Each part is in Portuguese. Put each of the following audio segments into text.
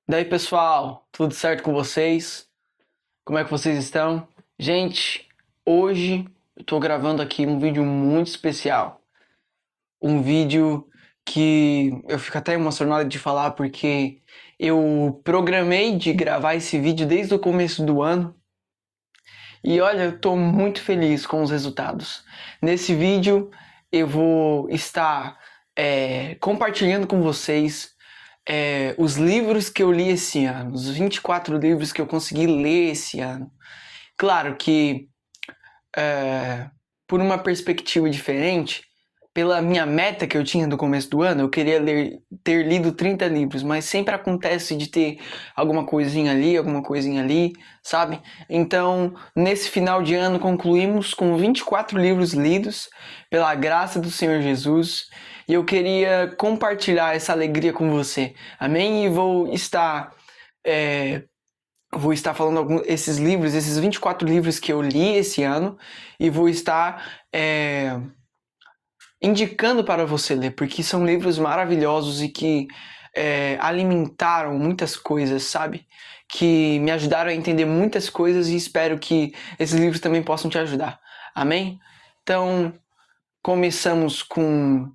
Daí, pessoal, tudo certo com vocês? Como é que vocês estão? Gente, hoje eu tô gravando aqui um vídeo muito especial. Um vídeo que eu fico até emocionado de falar porque eu programei de gravar esse vídeo desde o começo do ano. E olha, eu tô muito feliz com os resultados. Nesse vídeo eu vou estar compartilhando com vocês os livros que eu li esse ano, os 24 livros que eu consegui ler esse ano. Claro que, por uma perspectiva diferente, pela minha meta que eu tinha no começo do ano, eu queria ter lido 30 livros, mas sempre acontece de ter alguma coisinha ali, sabe? Então, nesse final de ano, concluímos com 24 livros lidos, pela graça do Senhor Jesus, e eu queria compartilhar essa alegria com você, amém? E vou estar falando esses livros, esses 24 livros que eu li esse ano, e vou estar indicando para você ler, porque são livros maravilhosos e que alimentaram muitas coisas, sabe? Que me ajudaram a entender muitas coisas e espero que esses livros também possam te ajudar. Amém? Então, começamos com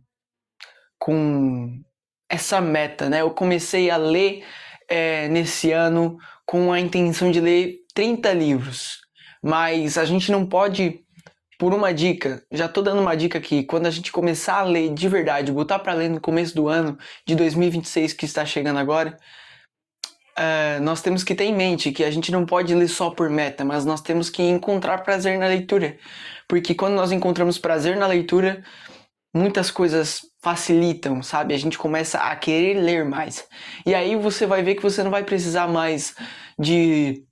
essa meta, né? Eu comecei a ler nesse ano com a intenção de ler 30 livros, mas a gente não pode, por uma dica, já tô dando uma dica aqui, quando a gente começar a ler de verdade, botar para ler no começo do ano de 2026 que está chegando agora, nós temos que ter em mente que a gente não pode ler só por meta, mas nós temos que encontrar prazer na leitura, porque quando nós encontramos prazer na leitura, muitas coisas facilitam, sabe? A gente começa a querer ler mais. E aí você vai ver que você não vai precisar mais de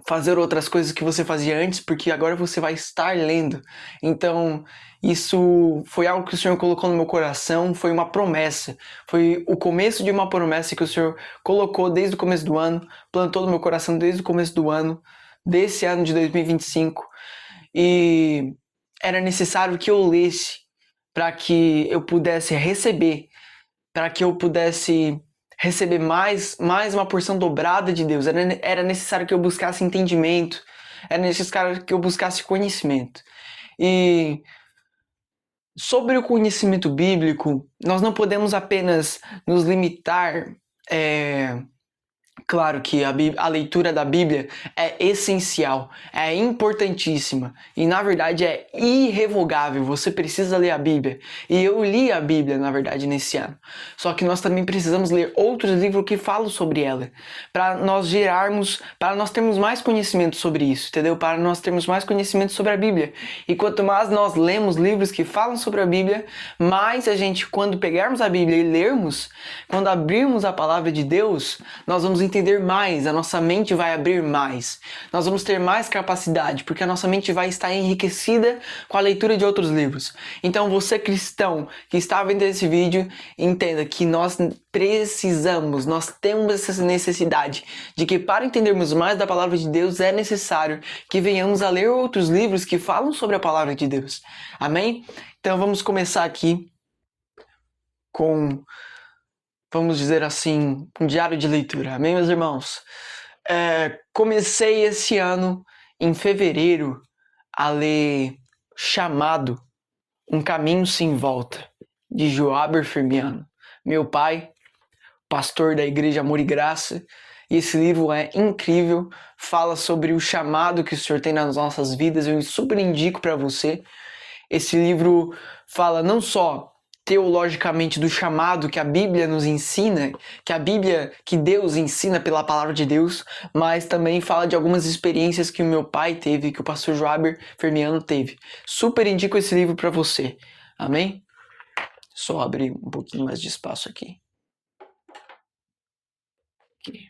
fazer outras coisas que você fazia antes, porque agora você vai estar lendo. Então, isso foi algo que o Senhor colocou no meu coração, foi uma promessa. Foi o começo de uma promessa que o Senhor colocou desde o começo do ano, plantou no meu coração desde o começo do ano, desse ano de 2025. E era necessário que eu lesse para que eu pudesse receber, para que eu pudesse receber mais uma porção dobrada de Deus. Era necessário que eu buscasse entendimento, era necessário que eu buscasse conhecimento. E sobre o conhecimento bíblico, nós não podemos apenas nos limitar. Claro que a leitura da Bíblia é essencial, é importantíssima e na verdade é irrevogável. Você precisa ler a Bíblia. E eu li a Bíblia, na verdade, nesse ano. Só que nós também precisamos ler outros livros que falam sobre ela, para nós termos mais conhecimento sobre isso, entendeu? Para nós termos mais conhecimento sobre a Bíblia. E quanto mais nós lemos livros que falam sobre a Bíblia, mais a gente, quando pegarmos a Bíblia e lermos, quando abrirmos a palavra de Deus, nós vamos entender mais, a nossa mente vai abrir mais, nós vamos ter mais capacidade, porque a nossa mente vai estar enriquecida com a leitura de outros livros. Então você cristão que está vendo esse vídeo, entenda que nós temos essa necessidade de que para entendermos mais da palavra de Deus é necessário que venhamos a ler outros livros que falam sobre a palavra de Deus. Amém? Então vamos começar aqui com, vamos dizer assim, um diário de leitura. Amém, meus irmãos? Comecei esse ano, em fevereiro, a ler Chamado, Um Caminho Sem Volta, de Joaber Firmiano. Meu pai, pastor da Igreja Amor e Graça, e esse livro é incrível, fala sobre o chamado que o Senhor tem nas nossas vidas, eu super indico para você. Esse livro fala não só teologicamente do chamado que a Bíblia nos ensina, que Deus ensina pela palavra de Deus, mas também fala de algumas experiências que o meu pai teve, que o pastor Joaber Firmiano teve. Super indico esse livro para você. Amém? Só abrir um pouquinho mais de espaço aqui.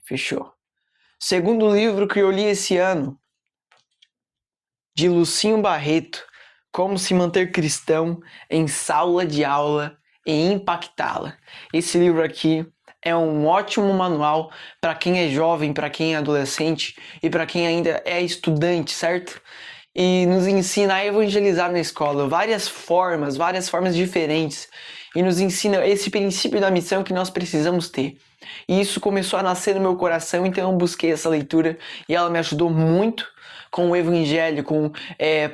Fechou. Segundo livro que eu li esse ano, de Lucinho Barreto, Como se manter cristão em sala de aula e impactá-la. Esse livro aqui é um ótimo manual para quem é jovem, para quem é adolescente e para quem ainda é estudante, certo? E nos ensina a evangelizar na escola, várias formas diferentes. e nos ensina esse princípio da missão que nós precisamos ter. E isso começou a nascer no meu coração, então eu busquei essa leitura e ela me ajudou muito com o Evangelho, com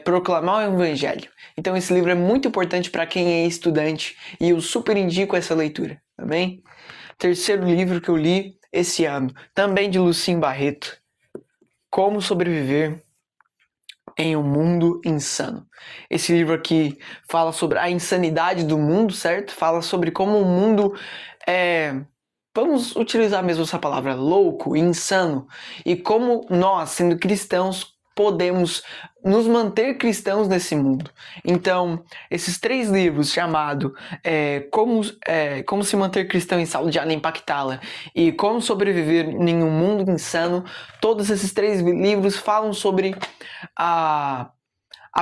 proclamar o Evangelho. Então esse livro é muito importante para quem é estudante e eu super indico essa leitura, tá bem? Terceiro livro que eu li esse ano, também de Lucien Barreto, Como Sobreviver em um Mundo Insano. Esse livro aqui fala sobre a insanidade do mundo, certo? Fala sobre como o mundo vamos utilizar mesmo essa palavra, louco, insano, e como nós, sendo cristãos, podemos nos manter cristãos nesse mundo. Então, esses 3 livros, chamado Como se manter cristão em Saulo de Allen Impactá-la e Como sobreviver em um mundo insano, todos esses 3 livros falam sobre a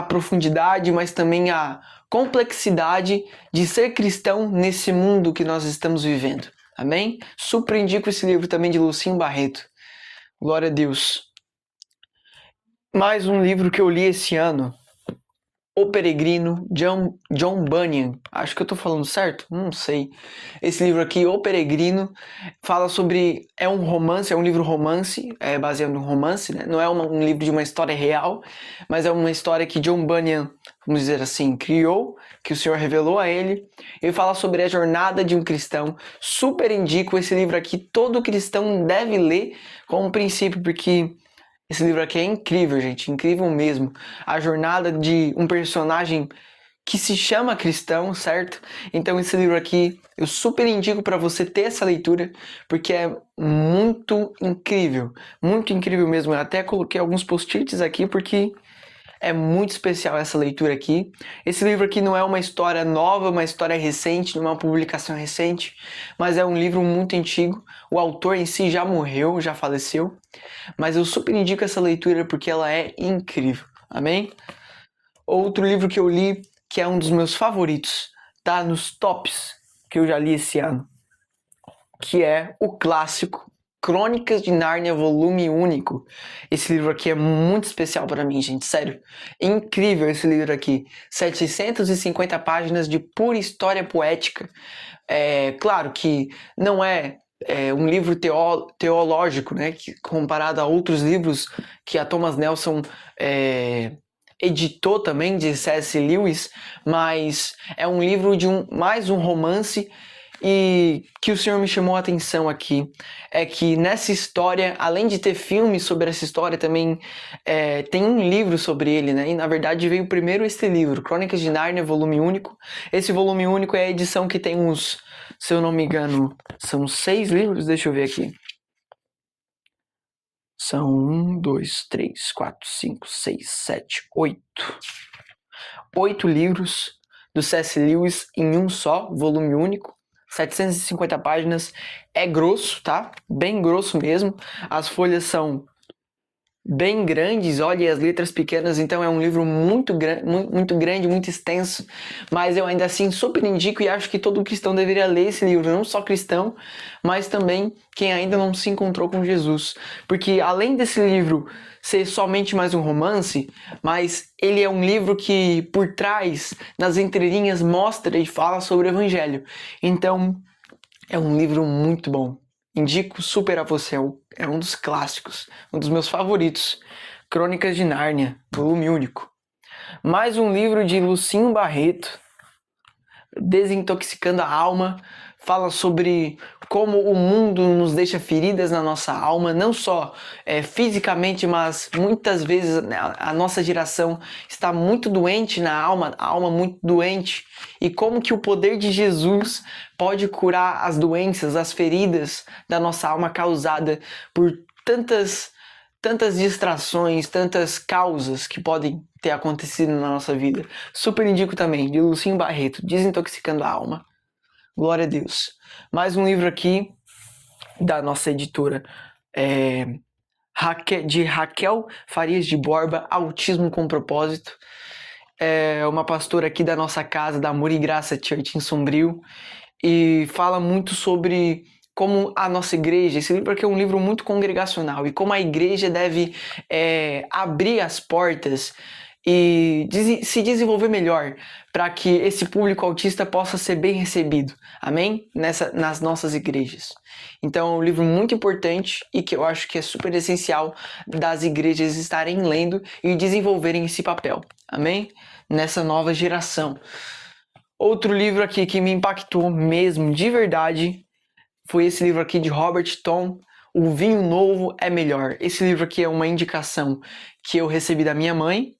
profundidade, mas também a complexidade de ser cristão nesse mundo que nós estamos vivendo. Amém? Super indico esse livro também de Lucien Barreto. Glória a Deus. Mais um livro que eu li esse ano, O Peregrino, John Bunyan. Acho que eu tô falando certo? Não sei. Esse livro aqui, O Peregrino, fala sobre... É um romance, é um livro romance, baseado em um romance, né? Não é um livro de uma história real, mas é uma história que John Bunyan, vamos dizer assim, criou, que o Senhor revelou a ele. Ele fala sobre a jornada de um cristão. Super indico esse livro aqui, todo cristão deve ler como princípio, porque... Esse livro aqui é incrível, gente, incrível mesmo. A jornada de um personagem que se chama cristão, certo? Então esse livro aqui eu super indico para você ter essa leitura, porque é muito incrível mesmo. Eu até coloquei alguns post-its aqui porque é muito especial essa leitura aqui. Esse livro aqui não é uma história nova, uma história recente, não é uma publicação recente, mas é um livro muito antigo. O autor em si já morreu, já faleceu, mas eu super indico essa leitura porque ela é incrível. Amém? Outro livro que eu li, que é um dos meus favoritos, tá nos tops que eu já li esse ano, que é o clássico Crônicas de Nárnia, volume único. Esse livro aqui é muito especial para mim, gente, sério. Incrível esse livro aqui. 750 páginas de pura história poética. Claro que não é um livro teológico, né, comparado a outros livros que a Thomas Nelson editou também, de C.S. Lewis, mas é um livro de mais um romance. E que o Senhor me chamou a atenção aqui é que nessa história, além de ter filmes sobre essa história, também tem um livro sobre ele, né? E na verdade veio primeiro esse livro, Crônicas de Nárnia, volume único. Esse volume único é a edição que tem uns, se eu não me engano, são 6 livros, deixa eu ver aqui. São 1, 2, 3, 4, 5, 6, 7, 8. 8 livros do C.S. Lewis em um só, volume único. 750 páginas, é grosso, tá? Bem grosso mesmo. As folhas são bem grandes, olha, e as letras pequenas, então é um livro muito grande, muito extenso, mas eu ainda assim super indico e acho que todo cristão deveria ler esse livro, não só cristão, mas também quem ainda não se encontrou com Jesus, porque além desse livro ser somente mais um romance, mas ele é um livro que por trás, nas entrelinhas, mostra e fala sobre o Evangelho, então é um livro muito bom. Indico super a você, é um dos clássicos, um dos meus favoritos, Crônicas de Nárnia, volume único. Mais um livro de Lucien Barreto, Desintoxicando a Alma, fala sobre como o mundo nos deixa feridas na nossa alma, não só fisicamente, mas muitas vezes a nossa geração está muito doente na alma, a alma muito doente, e como que o poder de Jesus pode curar as doenças, as feridas da nossa alma causada por tantas distrações, tantas causas que podem ter acontecido na nossa vida. Super indico também, de Lucien Barreto, Desintoxicando a Alma. Glória a Deus. Mais um livro aqui da nossa editora, de Raquel Farias de Borba, Autismo com Propósito. É uma pastora aqui da nossa casa, da Amor e Graça Church em Sombrio, e fala muito sobre como a nossa igreja, esse livro aqui é um livro muito congregacional, e como a igreja deve abrir as portas e se desenvolver melhor para que esse público autista possa ser bem recebido, amém? Nas nossas igrejas. Então é um livro muito importante e que eu acho que é super essencial das igrejas estarem lendo e desenvolverem esse papel, amém? Nessa nova geração. Outro livro aqui que me impactou mesmo, de verdade, foi esse livro aqui de Robert Tom, O Vinho Novo é Melhor. Esse livro aqui é uma indicação que eu recebi da minha mãe,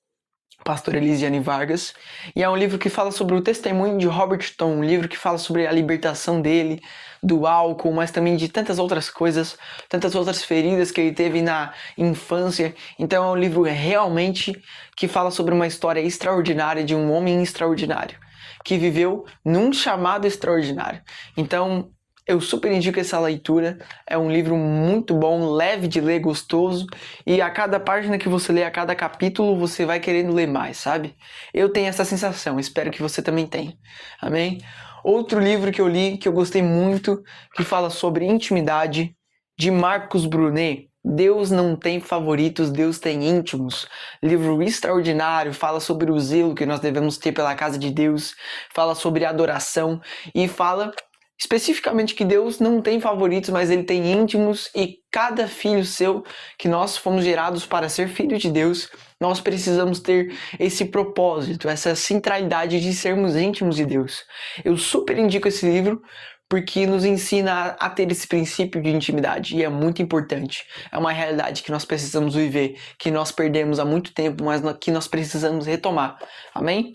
pastora Elisiane Vargas, e é um livro que fala sobre o testemunho de Robert Tom, um livro que fala sobre a libertação dele do álcool, mas também de tantas outras coisas, tantas outras feridas que ele teve na infância. Então é um livro realmente que fala sobre uma história extraordinária de um homem extraordinário, que viveu num chamado extraordinário. Então eu super indico essa leitura, é um livro muito bom, leve de ler, gostoso, e a cada página que você lê, a cada capítulo, você vai querendo ler mais, sabe? Eu tenho essa sensação, espero que você também tenha, amém? Outro livro que eu li, que eu gostei muito, que fala sobre intimidade, de Marcos Brunet, Deus não tem favoritos, Deus tem íntimos. Livro extraordinário, fala sobre o zelo que nós devemos ter pela casa de Deus, fala sobre adoração e fala especificamente que Deus não tem favoritos, mas Ele tem íntimos, e cada filho seu, que nós fomos gerados para ser filho de Deus, nós precisamos ter esse propósito, essa centralidade de sermos íntimos de Deus. Eu super indico esse livro, porque nos ensina a ter esse princípio de intimidade, e é muito importante. É uma realidade que nós precisamos viver, que nós perdemos há muito tempo, mas que nós precisamos retomar. Amém?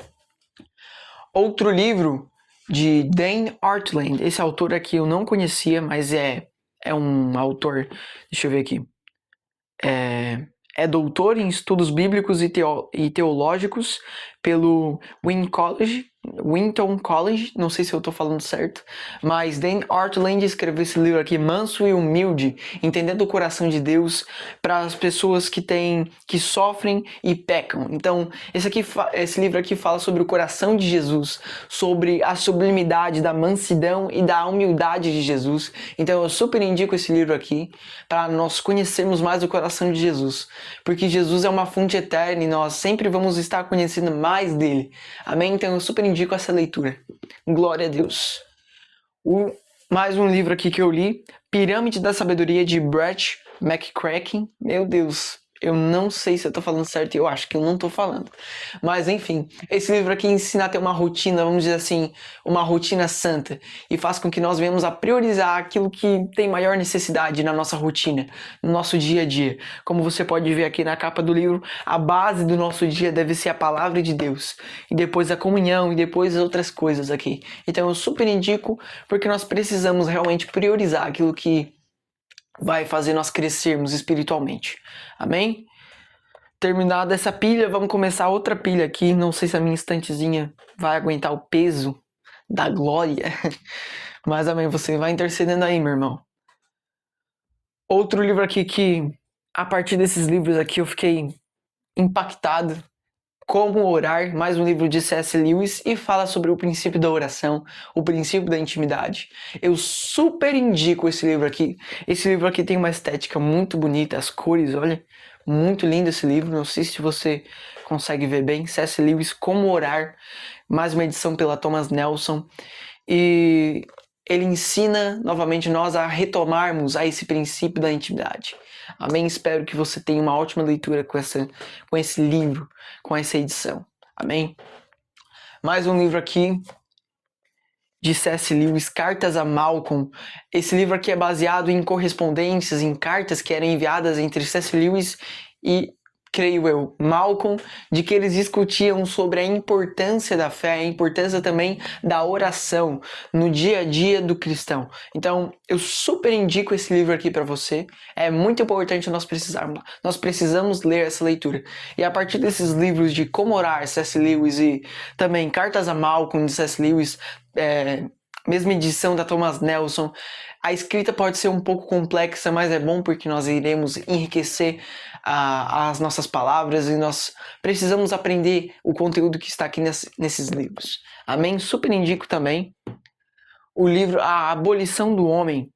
Outro livro de Dan Ortlund. Esse autor aqui eu não conhecia, mas é um autor, deixa eu ver aqui, é doutor em estudos bíblicos e teológicos pelo Winton College, não sei se eu estou falando certo, mas Dan Ortlund escreveu esse livro aqui, Manso e Humilde, Entendendo o Coração de Deus para as pessoas que sofrem e pecam. Então, esse livro aqui fala sobre o coração de Jesus, sobre a sublimidade da mansidão e da humildade de Jesus. Então, eu super indico esse livro aqui para nós conhecermos mais o coração de Jesus, porque Jesus é uma fonte eterna e nós sempre vamos estar conhecendo mais dele. Amém? Então, eu super indico essa leitura. Glória a Deus. Mais um livro aqui que eu li, Pirâmide da Sabedoria, de Brett McCracken. Meu Deus, eu não sei se eu tô falando certo, eu acho que eu não tô falando. Mas enfim, esse livro aqui ensina a ter uma rotina, vamos dizer assim, uma rotina santa, e faz com que nós venhamos a priorizar aquilo que tem maior necessidade na nossa rotina, no nosso dia a dia. Como você pode ver aqui na capa do livro, a base do nosso dia deve ser a palavra de Deus, e depois a comunhão, e depois outras coisas aqui. Então eu super indico, porque nós precisamos realmente priorizar aquilo que vai fazer nós crescermos espiritualmente. Amém? Terminada essa pilha, vamos começar outra pilha aqui. Não sei se a minha estantezinha vai aguentar o peso da glória. Mas amém, você vai intercedendo aí, meu irmão. Outro livro aqui que, a partir desses livros aqui, eu fiquei impactado. Como Orar, mais um livro de C.S. Lewis, e fala sobre o princípio da oração, o princípio da intimidade. Eu super indico esse livro aqui. Esse livro aqui tem uma estética muito bonita, as cores, olha, muito lindo esse livro. Não sei se você consegue ver bem. C.S. Lewis, Como Orar, mais uma edição pela Thomas Nelson. E ele ensina novamente nós a retomarmos a esse princípio da intimidade. Amém? Espero que você tenha uma ótima leitura com esse livro, com essa edição. Amém? Mais um livro aqui de C.S. Lewis, Cartas a Malcolm. Esse livro aqui é baseado em correspondências, em cartas que eram enviadas entre C.S. Lewis e, creio eu, Malcolm, de que eles discutiam sobre a importância da fé, a importância também da oração no dia a dia do cristão. Então, eu super indico esse livro aqui para você. É muito importante nós precisamos ler essa leitura. E a partir desses livros de Como Orar, C.S. Lewis, e também Cartas a Malcolm, de C.S. Lewis, mesma edição da Thomas Nelson, a escrita pode ser um pouco complexa, mas é bom porque nós iremos enriquecer as nossas palavras, e nós precisamos aprender o conteúdo que está aqui nesses livros. Amém? Super indico também o livro A Abolição do Homem,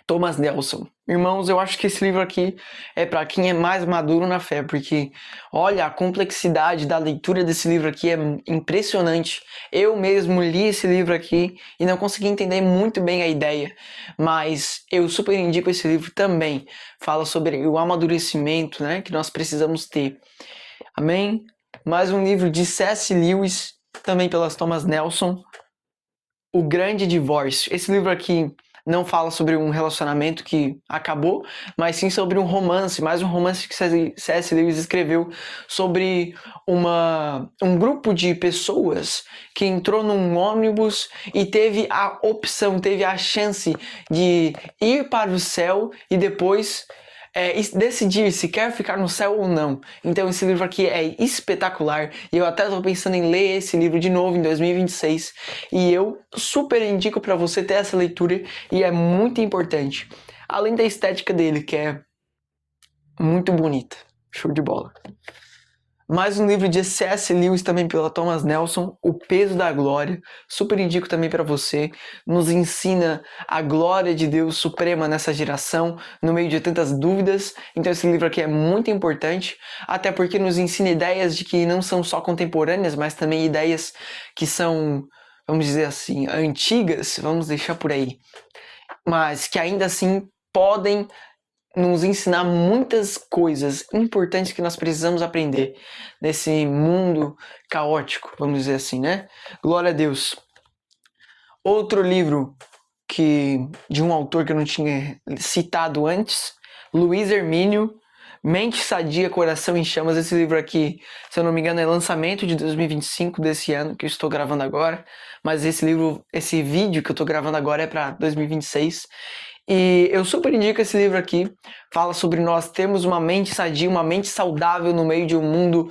Thomas Nelson. Irmãos, eu acho que esse livro aqui é para quem é mais maduro na fé, porque olha, a complexidade da leitura desse livro aqui é impressionante. Eu mesmo li esse livro aqui e não consegui entender muito bem a ideia, mas eu super indico esse livro também. Fala sobre o amadurecimento, né, que nós precisamos ter. Amém? Mais um livro de C.S. Lewis, também pelas Thomas Nelson, O Grande Divórcio. Esse livro aqui não fala sobre um relacionamento que acabou, mas sim sobre um romance, mais um romance que C.S. Lewis escreveu sobre um grupo de pessoas que entrou num ônibus e teve a opção, teve a chance de ir para o céu e depois decidir se quer ficar no céu ou não. Então esse livro aqui é espetacular e eu até estou pensando em ler esse livro de novo em 2026 e eu super indico para você ter essa leitura e é muito importante. Além da estética dele, que é muito bonita. Show de bola. Mais um livro de C.S. Lewis também pela Thomas Nelson, O Peso da Glória. Super indico também para você. Nos ensina a glória de Deus suprema nessa geração, no meio de tantas dúvidas. Então esse livro aqui é muito importante, até porque nos ensina ideias de que não são só contemporâneas, mas também ideias que são, vamos dizer assim, antigas, vamos deixar por aí, mas que ainda assim podem nos ensinar muitas coisas importantes que nós precisamos aprender nesse mundo caótico, vamos dizer assim, né? Glória a Deus. Outro livro de um autor que eu não tinha citado antes, Luiz Hermínio, Mente Sadia, Coração em Chamas. Esse livro aqui, se eu não me engano, é lançamento de 2025 desse ano, que eu estou gravando agora, mas esse vídeo que eu estou gravando agora é para 2026. E eu super indico esse livro aqui. Fala sobre nós termos uma mente sadia, uma mente saudável no meio de um mundo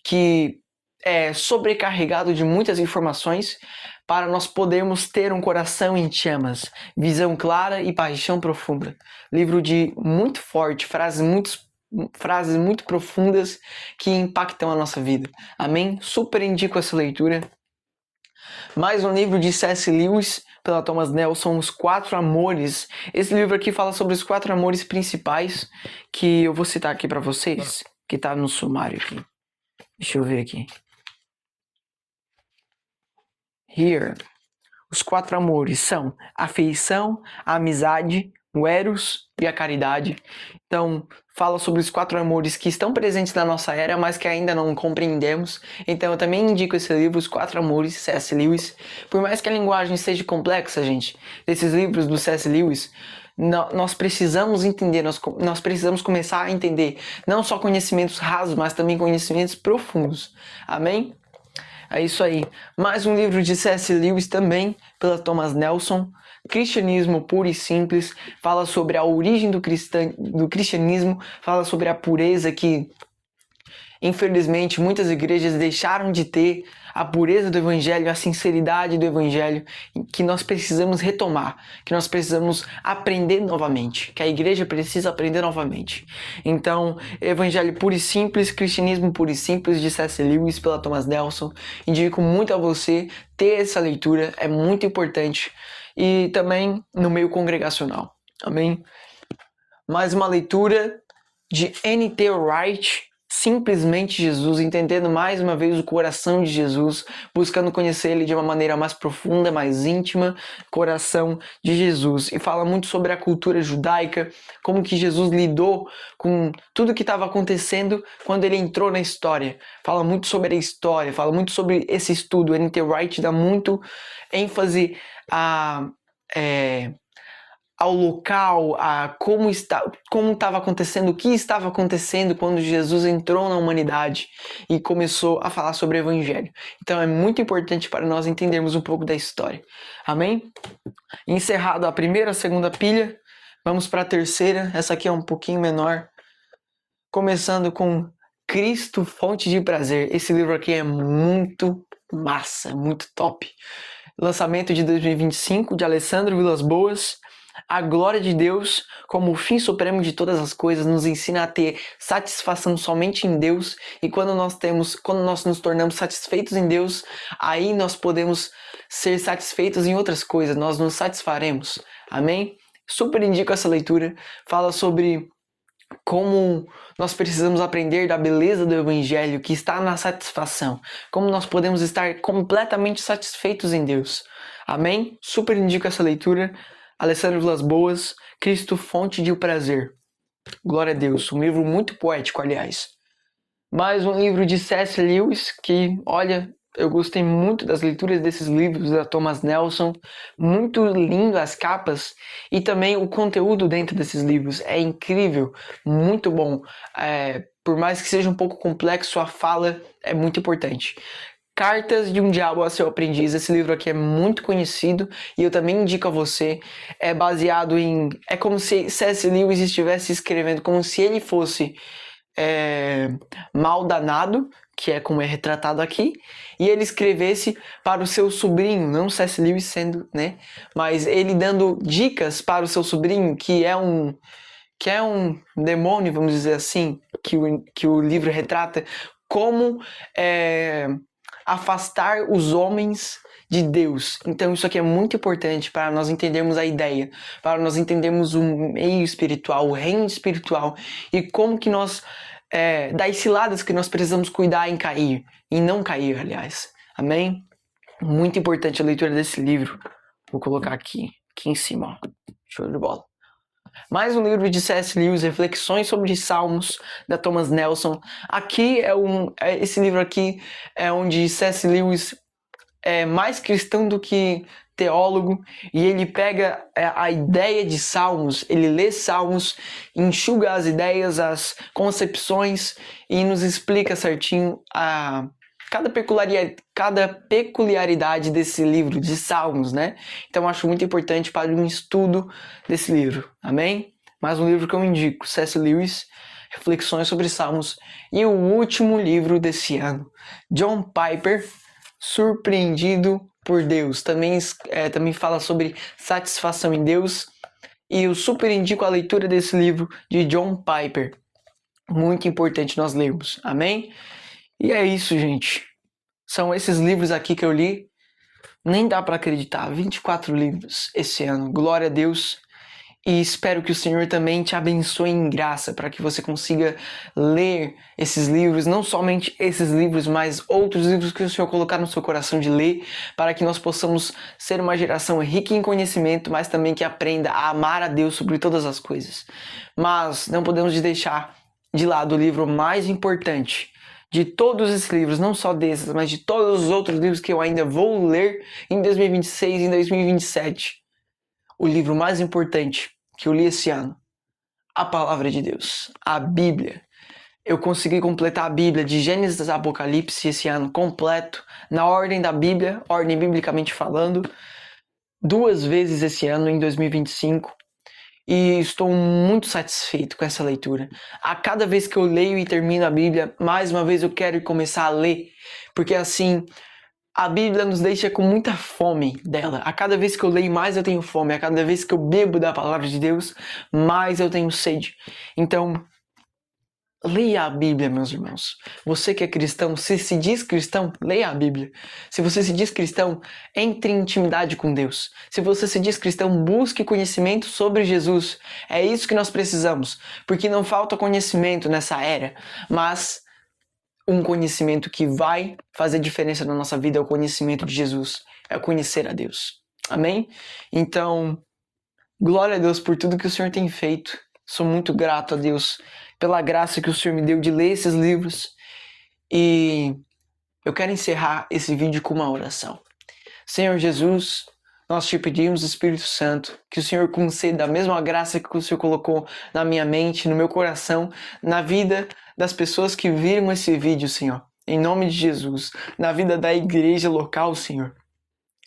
que é sobrecarregado de muitas informações, para nós podermos ter um coração em chamas, visão clara e paixão profunda. Livro muito forte, frases muito profundas que impactam a nossa vida. Amém? Super indico essa leitura. Mais um livro de C.S. Lewis pela Thomas Nelson, Os Quatro Amores. Esse livro aqui fala sobre os 4 amores principais que eu vou citar aqui para vocês, que tá no sumário aqui. Deixa eu ver aqui. Here. Os 4 amores são a afeição, a amizade, o eros e a caridade. Então, fala sobre os 4 amores que estão presentes na nossa era, mas que ainda não compreendemos. Então, eu também indico esse livro, Os 4 Amores, C.S. Lewis. Por mais que a linguagem seja complexa, gente, desses livros do C.S. Lewis, nós precisamos entender, nós precisamos começar a entender não só conhecimentos rasos, mas também conhecimentos profundos. Amém? É isso aí. Mais um livro de C.S. Lewis também, pela Thomas Nelson, Cristianismo Puro e Simples. Fala sobre a origem do cristianismo, fala sobre a pureza que, infelizmente, muitas igrejas deixaram de ter, a pureza do evangelho, a sinceridade do evangelho, que nós precisamos retomar, que nós precisamos aprender novamente, que a igreja precisa aprender novamente. Então, Evangelho Puro e Simples, Cristianismo Puro e Simples, de C.S. Lewis, pela Thomas Nelson. Indico muito a você ter essa leitura, é muito importante. E também no meio congregacional. Amém? Mais uma leitura de N.T. Wright, Simplesmente Jesus, entendendo mais uma vez o coração de Jesus, buscando conhecer ele de uma maneira mais profunda, mais íntima, coração de Jesus. E fala muito sobre a cultura judaica, como que Jesus lidou com tudo que estava acontecendo quando ele entrou na história. Fala muito sobre a história, fala muito sobre esse estudo. N.T. Wright dá muito ênfase ao local, a como estava acontecendo, o que estava acontecendo quando Jesus entrou na humanidade e começou a falar sobre o Evangelho. Então é muito importante para nós entendermos um pouco da história. Amém? Encerrado a primeira, a segunda pilha, vamos para a terceira. Essa aqui é um pouquinho menor. Começando com Cristo, Fonte de Prazer. Esse livro aqui é muito massa, muito top. Lançamento de 2025, de Alessandro Vilas Boas. A glória de Deus, como o fim supremo de todas as coisas, nos ensina a ter satisfação somente em Deus, e quando nós nos tornamos satisfeitos em Deus, aí nós podemos ser satisfeitos em outras coisas, nós nos satisfaremos. Amém? Super indico essa leitura. Fala sobre como nós precisamos aprender da beleza do Evangelho que está na satisfação. Como nós podemos estar completamente satisfeitos em Deus. Amém? Super indico essa leitura. Alessandro Vilas Boas, Cristo, fonte de prazer. Glória a Deus. Um livro muito poético, aliás. Mais um livro de C.S. Lewis que, olha, eu gostei muito das leituras desses livros da Thomas Nelson. Muito lindo as capas e também o conteúdo dentro desses livros. É incrível, muito bom. Por mais que seja um pouco complexo, a fala é muito importante. Cartas de um Diabo a Seu Aprendiz. Esse livro aqui é muito conhecido e eu também indico a você. É baseado em... É como se C.S. Lewis estivesse escrevendo, como se ele fosse mal danado, que é como é retratado aqui, e ele escrevesse para o seu sobrinho, não C.S. Lewis sendo, né? Mas ele dando dicas para o seu sobrinho, que é um demônio, vamos dizer assim, que o livro retrata, como afastar os homens de Deus. Então isso aqui é muito importante para nós entendermos a ideia, para nós entendermos o meio espiritual, o reino espiritual e como que nós, das ciladas que nós precisamos cuidar em cair, em não cair, aliás. Amém? Muito importante a leitura desse livro. Vou colocar aqui em cima, ó. Show de bola. Mais um livro de C.S. Lewis, Reflexões sobre Salmos, da Thomas Nelson. Aqui esse livro aqui é onde C.S. Lewis é mais cristão do que teólogo, e ele pega a ideia de Salmos, ele lê Salmos, enxuga as ideias, as concepções e nos explica certinho cada peculiaridade desse livro de Salmos, né? Então acho muito importante para um estudo desse livro, amém? Mais um livro que eu indico, C.S. Lewis, Reflexões sobre Salmos. E o último livro desse ano, John Piper, Surpreendido por Deus. Também fala sobre satisfação em Deus. E eu super indico a leitura desse livro de John Piper. Muito importante nós lermos, amém? E é isso, gente. São esses livros aqui que eu li. Nem dá para acreditar. 24 livros esse ano. Glória a Deus. E espero que o Senhor também te abençoe em graça para que você consiga ler esses livros, não somente esses livros, mas outros livros que o Senhor colocar no seu coração de ler, para que nós possamos ser uma geração rica em conhecimento, mas também que aprenda a amar a Deus sobre todas as coisas. Mas não podemos deixar de lado o livro mais importante de todos esses livros, não só desses, mas de todos os outros livros que eu ainda vou ler em 2026 e em 2027. O livro mais importante que eu li esse ano, a Palavra de Deus, a Bíblia. Eu consegui completar a Bíblia de Gênesis a Apocalipse esse ano completo, na ordem da Bíblia, ordem biblicamente falando, 2 vezes esse ano, em 2025. E estou muito satisfeito com essa leitura. A cada vez que eu leio e termino a Bíblia, mais uma vez eu quero começar a ler, porque assim, a Bíblia nos deixa com muita fome dela. A cada vez que eu leio, mais eu tenho fome. A cada vez que eu bebo da palavra de Deus, mais eu tenho sede. Então, leia a Bíblia, meus irmãos. Você que é cristão, se diz cristão, leia a Bíblia. Se você se diz cristão, entre em intimidade com Deus. Se você se diz cristão, busque conhecimento sobre Jesus. É isso que nós precisamos, porque não falta conhecimento nessa era, mas um conhecimento que vai fazer diferença na nossa vida é o conhecimento de Jesus, é o conhecer a Deus. Amém? Então, glória a Deus por tudo que o Senhor tem feito. Sou muito grato a Deus pela graça que o Senhor me deu de ler esses livros. E eu quero encerrar esse vídeo com uma oração. Senhor Jesus, nós te pedimos, Espírito Santo, que o Senhor conceda a mesma graça que o Senhor colocou na minha mente, no meu coração, na vida das pessoas que viram esse vídeo, Senhor. Em nome de Jesus, na vida da igreja local, Senhor.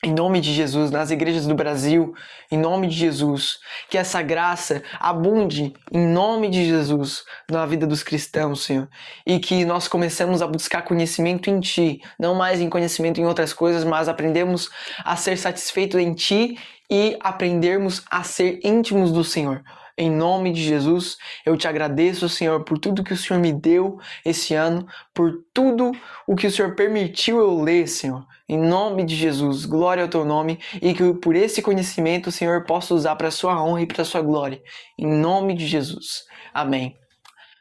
Em nome de Jesus, nas igrejas do Brasil, em nome de Jesus, que essa graça abunde em nome de Jesus na vida dos cristãos, Senhor. E que nós comecemos a buscar conhecimento em Ti, não mais em conhecimento em outras coisas, mas aprendemos a ser satisfeitos em Ti e aprendermos a ser íntimos do Senhor. Em nome de Jesus, eu te agradeço, Senhor, por tudo que o Senhor me deu esse ano, por tudo o que o Senhor permitiu eu ler, Senhor. Em nome de Jesus, glória ao teu nome, e que por esse conhecimento o Senhor possa usar para a sua honra e para a sua glória. Em nome de Jesus. Amém.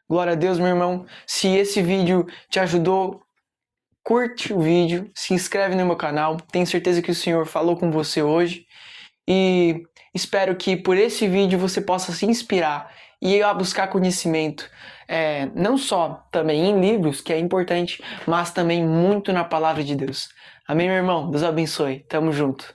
Glória a Deus, meu irmão. Se esse vídeo te ajudou, curte o vídeo, se inscreve no meu canal. Tenho certeza que o Senhor falou com você hoje. E espero que por esse vídeo você possa se inspirar e ir a buscar conhecimento, não só também em livros, que é importante, mas também muito na palavra de Deus. Amém, meu irmão? Deus abençoe. Tamo junto.